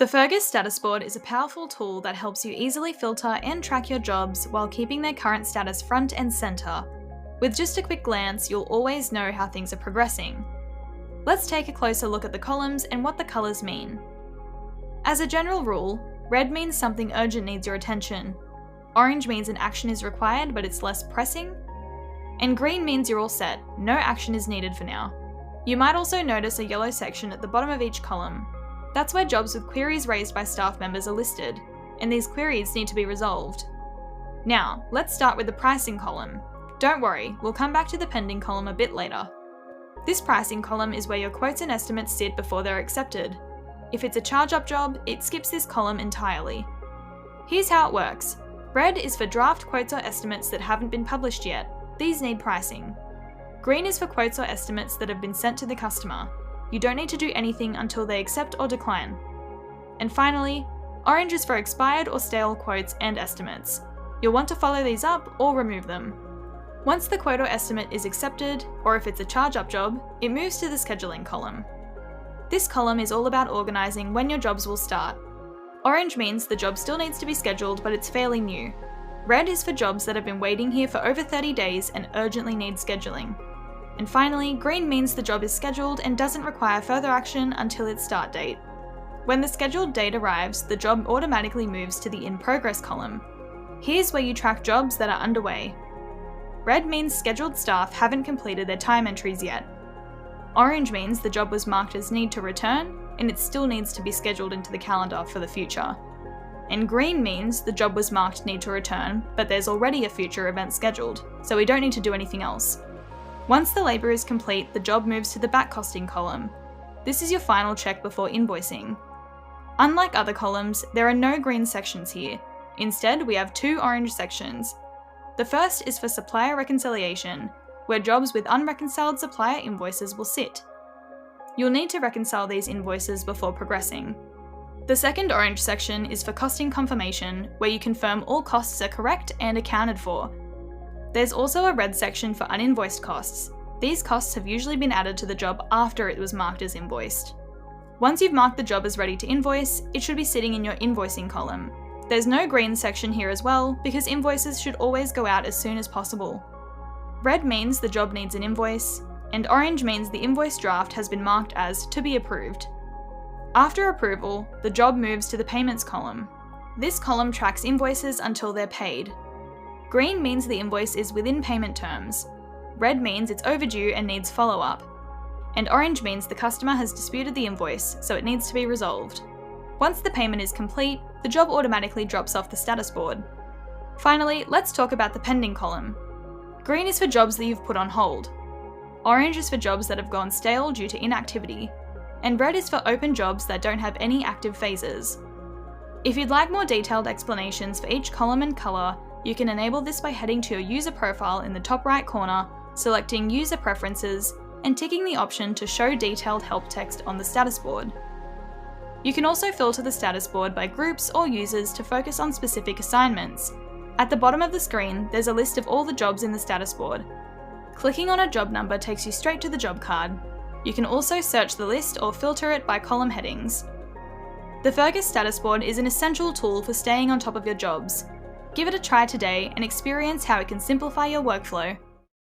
The Fergus Status Board is a powerful tool that helps you easily filter and track your jobs while keeping their current status front and centre. With just a quick glance, you'll always know how things are progressing. Let's take a closer look at the columns and what the colours mean. As a general rule, red means something urgent needs your attention, orange means an action is required but it's less pressing, and green means you're all set, no action is needed for now. You might also notice a yellow section at the bottom of each column. That's where jobs with queries raised by staff members are listed, and these queries need to be resolved. Now, let's start with the pricing column. Don't worry, we'll come back to the pending column a bit later. This pricing column is where your quotes and estimates sit before they're accepted. If it's a charge-up job, it skips this column entirely. Here's how it works. Red is for draft quotes or estimates that haven't been published yet. These need pricing. Green is for quotes or estimates that have been sent to the customer. You don't need to do anything until they accept or decline. And finally, orange is for expired or stale quotes and estimates. You'll want to follow these up or remove them. Once the quote or estimate is accepted, or if it's a charge-up job, it moves to the scheduling column. This column is all about organising when your jobs will start. Orange means the job still needs to be scheduled, but it's fairly new. Red is for jobs that have been waiting here for over 30 days and urgently need scheduling. And finally, green means the job is scheduled and doesn't require further action until its start date. When the scheduled date arrives, the job automatically moves to the in progress column. Here's where you track jobs that are underway. Red means scheduled staff haven't completed their time entries yet. Orange means the job was marked as need to return, and it still needs to be scheduled into the calendar for the future. And green means the job was marked need to return, but there's already a future event scheduled, so we don't need to do anything else. Once the labour is complete, the job moves to the back costing column. This is your final check before invoicing. Unlike other columns, there are no green sections here. Instead, we have two orange sections. The first is for supplier reconciliation, where jobs with unreconciled supplier invoices will sit. You'll need to reconcile these invoices before progressing. The second orange section is for costing confirmation, where you confirm all costs are correct and accounted for. There's also a red section for uninvoiced costs. These costs have usually been added to the job after it was marked as invoiced. Once you've marked the job as ready to invoice, it should be sitting in your invoicing column. There's no green section here as well, because invoices should always go out as soon as possible. Red means the job needs an invoice, and orange means the invoice draft has been marked as to be approved. After approval, the job moves to the payments column. This column tracks invoices until they're paid. Green means the invoice is within payment terms. Red means it's overdue and needs follow-up. And orange means the customer has disputed the invoice, so it needs to be resolved. Once the payment is complete, the job automatically drops off the status board. Finally, let's talk about the pending column. Green is for jobs that you've put on hold. Orange is for jobs that have gone stale due to inactivity. And red is for open jobs that don't have any active phases. If you'd like more detailed explanations for each column and colour, you can enable this by heading to your user profile in the top right corner, selecting User Preferences, and ticking the option to show detailed help text on the status board. You can also filter the status board by groups or users to focus on specific assignments. At the bottom of the screen, there's a list of all the jobs in the status board. Clicking on a job number takes you straight to the job card. You can also search the list or filter it by column headings. The Fergus Status Board is an essential tool for staying on top of your jobs. Give it a try today and experience how it can simplify your workflow.